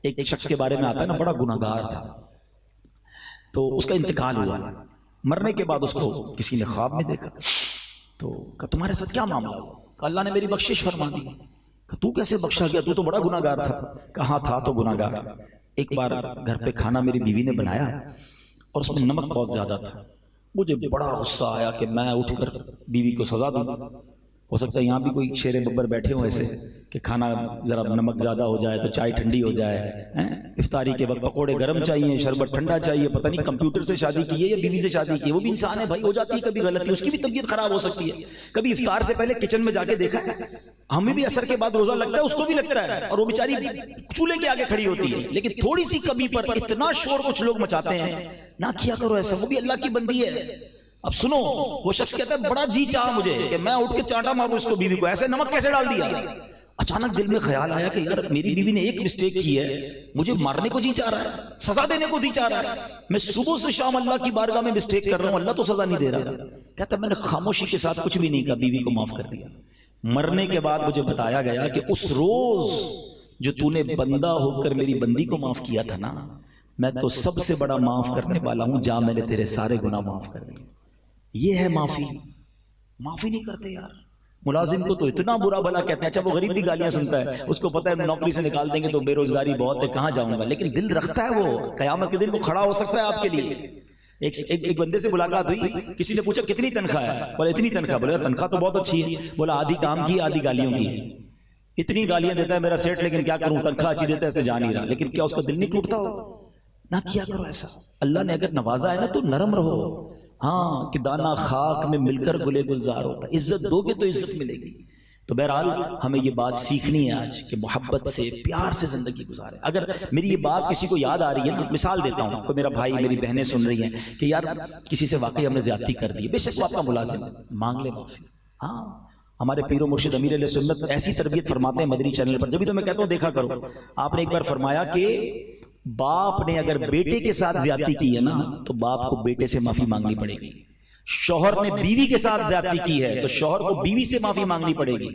ایک شخص کے بارے میں آتا ہے نا، بڑا گناہگار تھا، تو اس کا انتقال ہوا، مرنے کے بعد اس کو کسی نے خواب میں دیکھا، تو کہا تمہارے ساتھ کیا معاملہ ہوا؟ کہا اللہ نے میری بخشش فرما دی۔ کہا تو کیسے بخشا گیا؟ تو بڑا گناہگار تھا۔ کہاں تھا تو گناہگار، ایک بار گھر پہ کھانا میری بیوی نے بنایا اور اس میں نمک بہت زیادہ تھا، مجھے بڑا غصہ آیا کہ میں اٹھ کر بیوی کو سزا دوں۔ ہو سکتا ہے یہاں بھی کوئی شیر ببر بیٹھے ہوں ایسے کہ کھانا ذرا نمک زیادہ ہو جائے تو چائے ٹھنڈی ہو جائے، افطاری کے وقت پکوڑے گرم چاہیے، شربت ٹھنڈا چاہیے، پتہ نہیں کمپیوٹر سے شادی کی ہے یا بیوی سے شادی کی ہے، وہ بھی انسان ہے بھائی، ہو جاتی ہے کبھی غلطی، اس کی بھی طبیعت خراب ہو سکتی ہے۔ کبھی افطار سے پہلے کچن میں جا کے دیکھا ہے؟ ہمیں بھی عصر کے بعد روزہ لگتا ہے، اس کو بھی لگتا ہے، اور وہ بیچاری چولہے کے آگے کھڑی ہوتی ہے، لیکن تھوڑی سی کمی پر اتنا شور کچھ لوگ مچاتے ہیں۔ نہ کیا کرو ایسا، وہ بھی اللہ کی بندی ہے۔ اب سنو، وہ شخص کہتا ہے بڑا جی چاہا مجھے کہ میں اٹھ کے چانٹا ماروں اس کو، بیوی کو، ایسے نمک کیسے ڈال دیا؟ اچانک دل میں خیال آیا کہ یار میری بیوی نے ایک مسٹیک کی ہے، مجھے مارنے کو جی چاہ رہا ہے، سزا دینے کو جی چاہ رہا ہے، میں صبح سے شام اللہ کی بارگاہ میں مسٹیک کر رہا ہوں، اللہ تو سزا نہیں دے رہا۔ کہتا ہے میں نے خاموشی کے ساتھ کچھ بھی نہیں کہا، بیوی کو معاف کر دیا۔ مرنے کے بعد مجھے بتایا گیا کہ اس روز جو تو نے بندہ ہو کر میری بندی کو معاف کیا تھا نا، میں تو سب سے بڑا معاف کرنے والا ہوں، جا میں نے تیرے سارے گناہ معاف کر دیے۔ یہ ہے معافی۔ معافی نہیں کرتے یار۔ ملازم کو تو اتنا برا بھلا کہتے ہیں، اچھا وہ غریب بھی گالیاں سنتا ہے، اس کو پتا ہے نوکری سے نکال دیں گے تو بے روزگاری بہت ہے، کہاں جاؤں گا، لیکن دل رکھتا ہے، وہ قیامت کے دن وہ کھڑا ہو سکتا ہے آپ کے لیے۔ ایک بندے سے ملاقات ہوئی، کسی نے پوچھا کتنی تنخواہ ہے؟ بولے اتنی تنخواہ۔ بولے تنخواہ تو بہت اچھی ہے۔ بولا آدھی کام کی آدھی گالیوں کی ہے۔ اتنی گالیاں دیتا ہے میرا سیٹ، لیکن کیا کروں، تنخواہ اچھی دیتا ہے اس نے جان ہی رہا، لیکن کیا اس کا دل نہیں ٹوٹتا ہو؟ نہ کیا کرو ایسا۔ اللہ نے اگر نوازا ہے نا تو نرم رہو، ہاں، کہ دانا خاک میں مل کر گلے گلزار ہوتا ہے، عزت دو گے تو عزت ملے گی۔ تو بہرحال ہمیں یہ بات سیکھنی ہے آج کہ محبت سے پیار سے زندگی گزارے۔ اگر میری یہ بات کسی کو یاد آ رہی ہے نا، مثال دیتا ہوں، کوئی میرا بھائی میری بہنیں سن رہی ہیں کہ یار کسی سے واقعی ہم نے زیادتی کر دی ہے، بے شک وہ آپ کا ملازم ہے، مانگ لے معافی۔ ہاں، ہمارے پیر و مرشد امیر علیہ سنت ایسی تربیت فرماتے ہیں مدنی چینل پر، جبھی تو میں کہتا ہوں دیکھا کرو۔ آپ نے ایک بار فرمایا کہ باپ نے اگر بیٹے کے ساتھ زیادتی کی ہے نا تو باپ کو بیٹے سے معافی مانگنی پڑے گی، شوہر نے بیوی کے ساتھ زیادتی کی ہے تو شوہر کو بیوی سے معافی مانگنی پڑے گی۔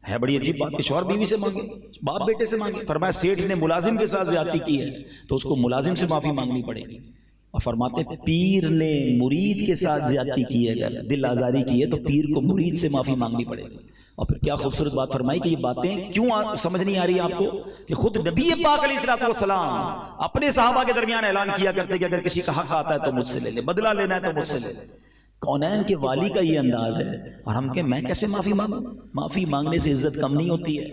ہے بڑی عجیب بات کہ شوہر بیوی سے مانگے، باپ بیٹے سے مانگے۔ فرمایا سیٹھ نے ملازم کے ساتھ زیادتی کی ہے تو اس کو ملازم سے معافی مانگنی پڑے گی۔ اور فرماتے پیر نے مرید کے ساتھ زیادتی کی ہے، اگر دل آزاری کی ہے تو پیر کو مرید سے معافی مانگنی پڑے گی۔ اور پھر کیا خوبصورت بات فرمائی کہ یہ باتیں کیوں سمجھ نہیں آ رہی آپ کو، کہ خود نبی پاک علیہ الصلوۃ والسلام اپنے صحابہ کے درمیان اعلان کیا کرتے کہ اگر کسی کا حق آتا ہے تو مجھ سے لے لے، بدلہ لینا ہے تو مجھ سے لے لے۔ کونین کے والی کا یہ انداز ہے، اور ہم کہ میں کیسے معافی مانگوں؟ معافی مانگنے سے عزت کم نہیں ہوتی ہے،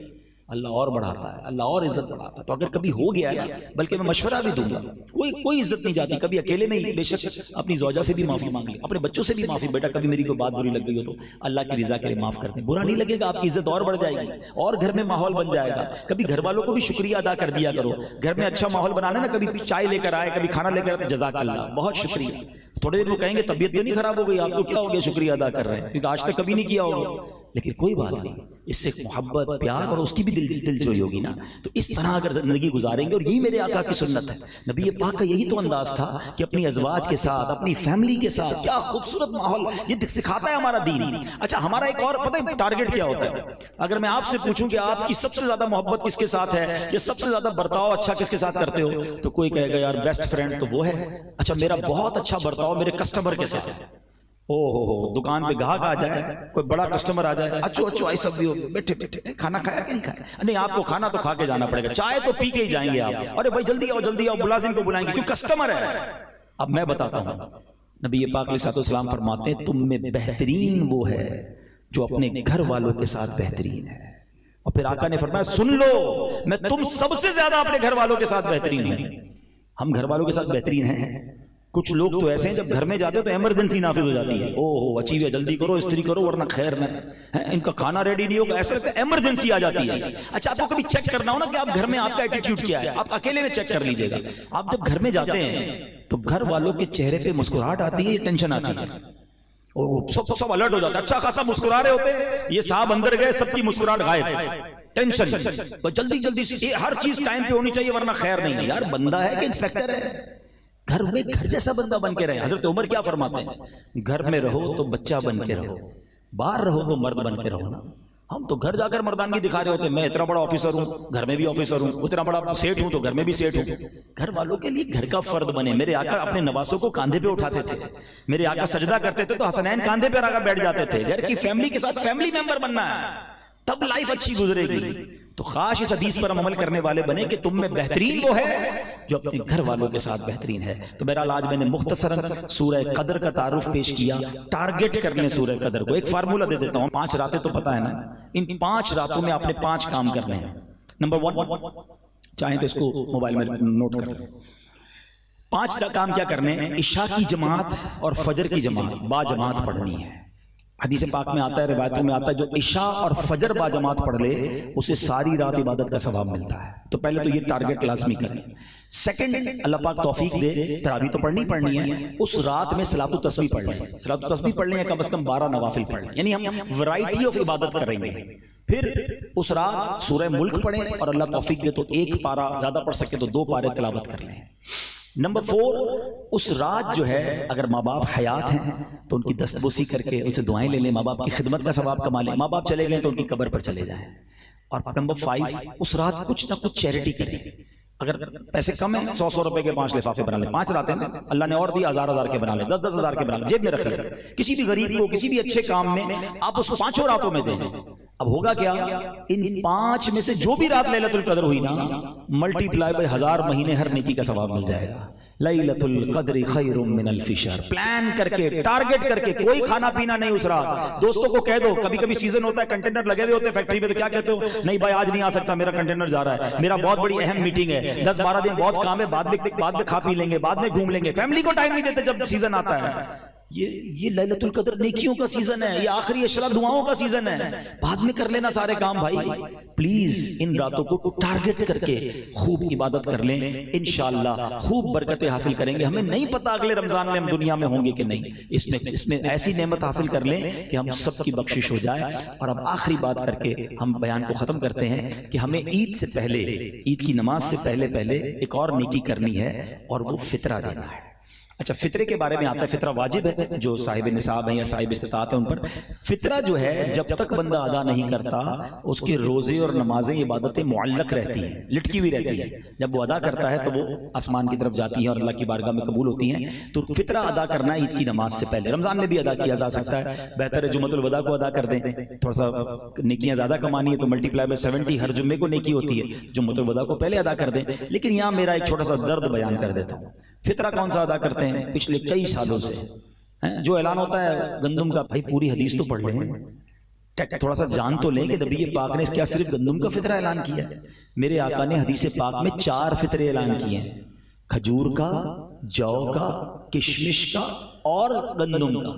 اللہ اور بڑھاتا ہے، اللہ اور عزت بڑھاتا ہے۔ تو اگر کبھی ہو گیا ہے، بلکہ میں مشورہ بھی دوں گا، کوئی عزت نہیں جاتی، کبھی اکیلے میں ہی بے شک اپنی زوجہ سے بھی معافی مانگ لی، اپنے بچوں سے بھی معافی، بیٹا کبھی میری کوئی بات بری لگ گئی ہو تو اللہ کی رضا کے لیے معاف کر دیں، برا نہیں لگے گا، آپ کی عزت اور بڑھ جائے گی اور گھر میں ماحول بن جائے گا۔ کبھی گھر والوں کو بھی شکریہ ادا کر دیا کرو، گھر میں اچھا ماحول بنانا نا، کبھی چائے لے کر آئے، کبھی کھانا لے کر آئے تو جزاک اللہ، بہت شکریہ۔ تھوڑے دیر وہ کہیں گے طبیعت تو نہیں خراب ہو گئی آپ کو، کیا ہو گیا شکریہ ادا کر رہے ہیں، کیونکہ آج تک کبھی نہیں کیا ہوگا، لیکن کوئی بات نہیں، اس سے محبت پیار اور اس کی بھی دل جوئی ہوگی نا۔ تو اس طرح اگر زندگی گزاریں گے، اور یہی میرے آقا کی سنت ہے، نبی پاک کا یہی تو انداز تھا کہ اپنی ازواج کے ساتھ، اپنی فیملی کے ساتھ کیا خوبصورت ماحول یہ سکھاتا ہے ہمارا دین۔ اچھا ہمارا ایک اور پتہ ہے ٹارگٹ کیا ہوتا ہے؟ اگر میں آپ سے پوچھوں کہ آپ کی سب سے زیادہ محبت کس کے ساتھ ہے یا سب سے زیادہ برتاؤ اچھا کس کے ساتھ کرتے ہو، تو کوئی کہے گا یار بیسٹ فرینڈ تو وہ ہے۔ اچھا میرا بہت اچھا برتاؤ میرے کسٹمر کے ساتھ، او ہو دکان پہ گاہک آ جائے، کوئی بڑا کسٹمر آ جائے، اچھو آئی سب بھی ہو، بیٹھے بیٹھے کھانا کھایا کہ نہیں کھایا؟ نہیں آپ کو کھانا تو کھا کے جانا پڑے گا، چائے تو پی کے ہی جائیں گے آپ، ارے بھائی جلدی آؤ، ملازم کو بلائیں گے کیوں کسٹمر ہے۔ اب میں بتاتا ہوں، نبی پاک علیہ السلام فرماتے ہیں تم میں بہترین وہ ہے جو اپنے گھر والوں کے ساتھ بہترین ہے۔ اور پھر آقا نے فرمایا سن لو، میں تم سب سے زیادہ اپنے گھر والوں کے ساتھ بہترین ہوں۔ ہم گھر والوں کے ساتھ بہترین ہیں۔ کچھ لوگ تو ایسے ہیں جب گھر میں جاتے ہیں تو ایمرجنسی نافذ ہو جاتی ہے، او ہو اچھی ہے جلدی کرو استری کرو ورنہ خیر میں ان کا کھانا ریڈی نہیں ہوگا، ایسا لگتا ہے ایمرجنسی آ جاتی ہے۔ اچھا آپ کو کبھی چیک کرنا ہو نا کہ آپ گھر میں آپ کا ایٹیٹیوڈ کیا ہے، آپ اکیلے میں چیک کر لیجئے گا۔ آپ جب گھر میں جاتے ہیں تو گھر والوں کے چہرے پہ مسکراہٹ آتی ہے یا ٹینشن آتی ہے؟ اور سب الرٹ ہو جاتا ہے، اچھا خاصا مسکرا رہے ہوتے ہیں، یہ صاحب اندر گئے سب کی مسکراہٹ غائب، ٹینشن، جلدی ہر چیز ٹائم پہ ہونی چاہیے ورنہ خیر نہیں ہے۔ یار بندہ ہے کہ انسپیکٹر ہے؟ گھر میں گھر جیسا بندہ بن کے رہے۔ حضرت عمر کیا فرماتے ہیں؟ گھر میں رہو تو بچہ بن کے رہو، باہر رہو تو مرد بن کے رہو نا۔ ہم تو گھر جا کر مردانگی دکھا رہے ہوتے، میں اتنا بڑا آفیسر ہوں، گھر میں بھی آفیسر ہوں، اتنا بڑا سیٹ ہوں تو گھر میں بھی سیٹ ہوں. گھر والوں کے لیے گھر کا فرد بنے. میرے آقا اپنے نواسوں کو کاندھے پہ اٹھاتے تھے. میرے آقا سجدہ کرتے تھے تو حسنین کاندھے پہ رکھ بیٹھ جاتے تھے. گھر کی فیملی کے ساتھ فیملی ممبر بننا ہے، تب لائف اچھی گزرے گی. تو خاص اس حدیث پر ہم عمل کرنے والے بنے کہ تم میں بہترین وہ ہے جو اپنے گھر والوں کے ساتھ بہترین ہے. تو بہرحال آج میں نے مختصراً سورہ قدر کا تعارف پیش کیا. ٹارگٹ کر لیں سورہ قدر کو. ایک فارمولہ دے دیتا ہوں. 5 راتیں تو پتہ ہے نا، ان 5 راتوں میں آپ نے 5 کام کرنے ہیں. نمبر 1، چاہیں تو اس کو موبائل میں نوٹ کر لیں. 5 کام کیا کرنے ہیں؟ عشاء کی جماعت اور فجر کی جماعت با جماعت پڑھنی ہے. حدیث پاک میں آتا ہے، روایتوں میں آتا ہے، جو عشاء اور فجر با جماعت پڑھ لے اسے ساری رات عبادت کا ثواب ملتا ہے. تو پہلے تو یہ ٹارگٹ لازمی کریں. سیکنڈ، اللہ پاک توفیق دے، تراویح تو پڑھنی ہے، اس رات میں صلاۃ التسبیح پڑھ لیں. صلاۃ التسبیح پڑھ لیں یا کم از کم 12 نوافل پڑھ لیں. یعنی ہم ورائٹی آف عبادت کریں گے. پھر اس رات سورہ ملک پڑھیں اور اللہ توفیق دے تو 1 پارہ، زیادہ پڑھ سکے تو 2 پارے تلاوت کر لیں. نمبر 4، اس رات جو ہے اگر ماں باپ حیات ہیں تو ان کی دستبوسی کر کے ان سے دعائیں لے لیں، ماں باپ کی خدمت کا ثواب کما لیں. ماں باپ چلے گئے تو ان کی قبر پر چلے جائیں. اور نمبر 5، اس رات کچھ نہ کچھ چیریٹی کریں. اگر پیسے کم ہیں 100 روپے کے 5 لفافے بنا لیں. 5 راتیں ہیں، اللہ نے اور دیا 1000 کے بنا لیں، 10 ہزار کے بنا لیں، جیب میں رکھ لیں. کسی بھی غریب کو کسی بھی اچھے کام میں آپ اس 5 راتوں میں دیں. اب ہوگا کیا؟ ان 5 میں سے جو بھی رات لیلۃ القدر ہوئی نا، ملٹی پلائی بائی 1000 مہینے ہر نیکی کا ثواب مل جائے گا. لیلۃ القدر خیر من الف شہر. پلان کر کے، ٹارگٹ کر کے، کوئی کھانا پینا نہیں اس رات. دوستوں کو کہہ دو، کبھی کبھی سیزن ہوتا ہے کنٹینر لگے ہوئے ہوتے ہیں فیکٹری میں، تو کیا کہتے ہو؟ نہیں بھائی آج نہیں آ سکتا، میرا کنٹینر جا رہا ہے، میرا بہت بڑی اہم میٹنگ ہے، 10-12 دن بہت کام ہے، بعد میں کھا پی لیں گے، بعد میں گھوم لیں گے. فیملی کو ٹائم نہیں دیتے جب سیزن آتا ہے. یہ لیلۃ القدر نیکیوں کا سیزن ہے، یہ آخری اشرا دعاؤں کا سیزن ہے. بعد میں کر لینا سارے کام. بھائی پلیز ان راتوں کو ٹارگٹ کر کے خوب عبادت کر لیں، انشاءاللہ خوب برکتیں حاصل کریں گے. ہمیں نہیں پتا اگلے رمضان میں ہم دنیا میں ہوں گے کہ نہیں. اس میں ایسی نعمت حاصل کر لیں کہ ہم سب کی بخشش ہو جائے. اور اب آخری بات کر کے ہم بیان کو ختم کرتے ہیں کہ ہمیں عید سے پہلے، عید کی نماز سے پہلے ایک اور نیکی کرنی ہے، اور وہ فطرہ دینا ہے. اچھا، فطرے کے بارے میں آتا ہے، فطرہ واجب ہے جو صاحب نصاب ہیں یا صاحب استطاعت ہیں ان پر. فطرہ جو ہے جب تک بندہ ادا نہیں کرتا اس کے روزے اور نمازیں عبادتیں معلق رہتی ہیں، لٹکی ہوئی رہتی ہیں. جب وہ ادا کرتا ہے تو وہ آسمان کی طرف جاتی ہیں اور اللہ کی بارگاہ میں قبول ہوتی ہیں. تو فطرہ ادا کرنا عید کی نماز سے پہلے. رمضان میں بھی ادا کیا جا سکتا ہے، بہتر ہے جمعۃ الوداع کو ادا کر دیں. تھوڑا سا نیکیاں زیادہ کمانی ہے تو ملٹی پلائی بائی 70 ہر جمعے کو نیکی ہوتی ہے، جمعۃ الوداع کو پہلے ادا کر دیں. لیکن یہاں میرا ایک چھوٹا سا درد بیان کر دیتا ہوں. فطرہ کون سا ادا کرتے ہیں؟ پچھلے کئی سالوں سے جو اعلان ہوتا ہے گندم کا. بھائی پوری حدیث تو پڑھ لیں، تھوڑا سا جان تو لیں کہ نبی پاک نے کیا صرف گندم کا فطرہ اعلان کیا ہے؟ میرے آقا نے حدیث پاک میں 4 فطرے اعلان کیے ہیں، کھجور کا، جو کا، کشمش کا اور گندم کا.